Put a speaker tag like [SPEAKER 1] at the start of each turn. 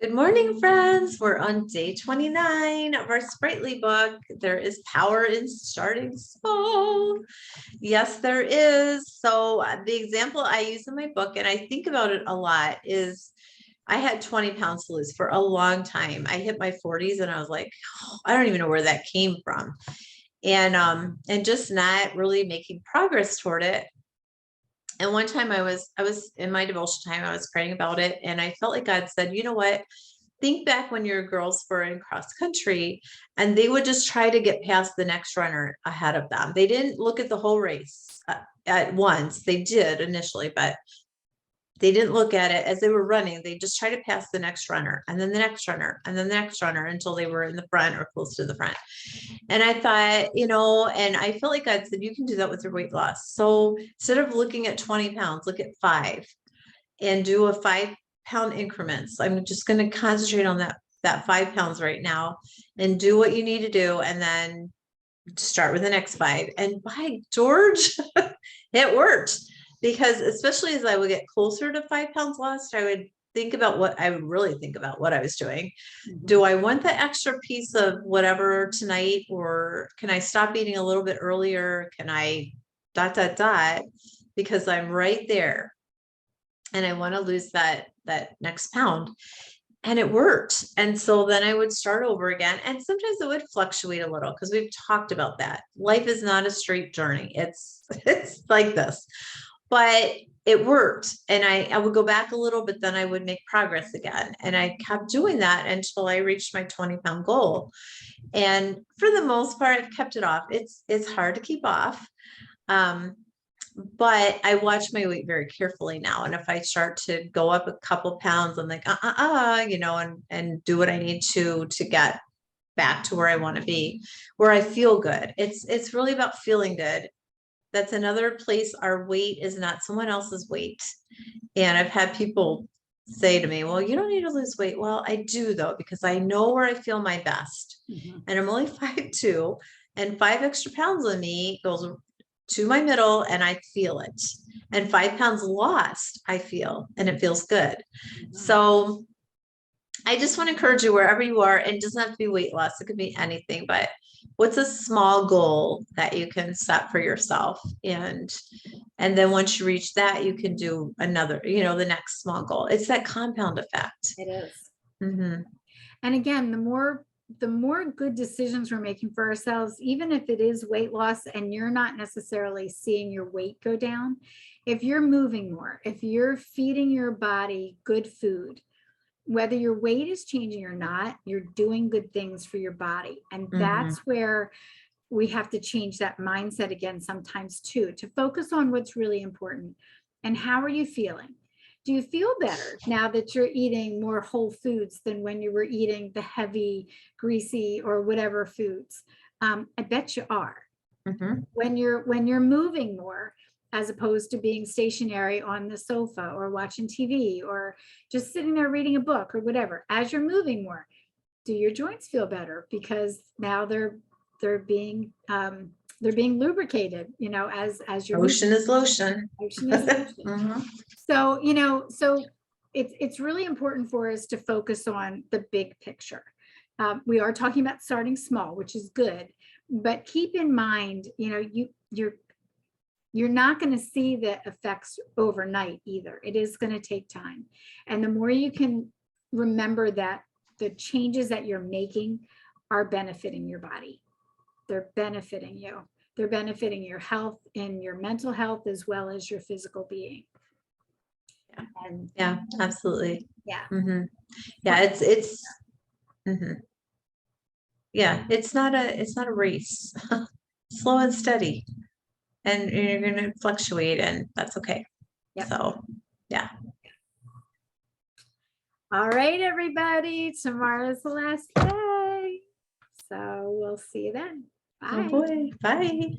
[SPEAKER 1] Good morning, friends. We're on day 29 of our Sprightly book. There is power in starting small. Yes, there is. So, the example I use in my book, and I think about it a lot, is I had 20 pounds to lose for a long time. I hit my 40s and I was like, "Oh, I don't even know where that came from." And just not really making progress toward it. And one time I was in my devotion time, I was praying about it, and I felt like God said, you know what? Think back when your girls were in cross country and they would just try to get past the next runner ahead of them. They didn't look at the whole race at once. They did initially, but they didn't look at it as they were running. They just try to pass the next runner and then the next runner and then the next runner until they were in the front or close to the front. And I thought, and I felt like God said, you can do that with your weight loss. So instead of looking at 20 pounds, look at 5 and do a 5 pound increments. I'm just going to concentrate on that 5 pounds right now and do what you need to do. And then start with the next 5. And by George, it worked, because especially as I would get closer to 5 pounds lost, I would really think about what I was doing. Do I want the extra piece of whatever tonight, or can I stop eating a little bit earlier? Can I ... because I'm right there and I want to lose that next pound. And it worked. And so then I would start over again. And sometimes it would fluctuate a little, because we've talked about that. Life is not a straight journey. It's like this. But it worked. And I would go back a little, but then I would make progress again. And I kept doing that until I reached my 20-pound goal. And for the most part, I've kept it off. It's hard to keep off. But I watch my weight very carefully now. And if I start to go up a couple pounds, I'm like, and do what I need to get back to where I want to be, where I feel good. It's really about feeling good. That's another place. Our weight is not someone else's weight. And I've had people say to me, well, you don't need to lose weight. Well, I do, though, because I know where I feel my best. And I'm only 5'2", and 5 extra pounds on me goes to my middle, and I feel it. And 5 pounds lost, I feel, and it feels good. So I just want to encourage you, wherever you are, and it doesn't have to be weight loss, it could be anything, but what's a small goal that you can set for yourself? And then once you reach that, you can do another, the next small goal. It's that compound effect.
[SPEAKER 2] It is.
[SPEAKER 1] Mm-hmm.
[SPEAKER 2] And again, the more good decisions we're making for ourselves, even if it is weight loss and you're not necessarily seeing your weight go down, if you're moving more, if you're feeding your body good food, whether your weight is changing or not, you're doing good things for your body. And that's where we have to change that mindset again sometimes too, to focus on what's really important. And how are you feeling? Do you feel better now that you're eating more whole foods than when you were eating the heavy, greasy, or whatever foods? I bet you are. When you're moving more, as opposed to being stationary on the sofa or watching TV or just sitting there reading a book or whatever, as you're moving more, do your joints feel better? Because now they're being lubricated, as you're
[SPEAKER 1] Ocean is lotion.
[SPEAKER 2] Ocean is lotion. So, so it's really important for us to focus on the big picture. We are talking about starting small, which is good, but keep in mind, you're not going to see the effects overnight either. It is going to take time. And the more you can remember that the changes that you're making are benefiting your body, they're benefiting you. They're benefiting your health and your mental health as well as your physical being. And
[SPEAKER 1] yeah, absolutely.
[SPEAKER 2] Yeah.
[SPEAKER 1] Yeah, yeah, it's not a race. Slow and steady. And you're going to fluctuate, and that's okay. Yep. So, yeah.
[SPEAKER 2] All right, everybody. Tomorrow's the last day. So we'll see you then. Bye.
[SPEAKER 1] Oh boy. Bye.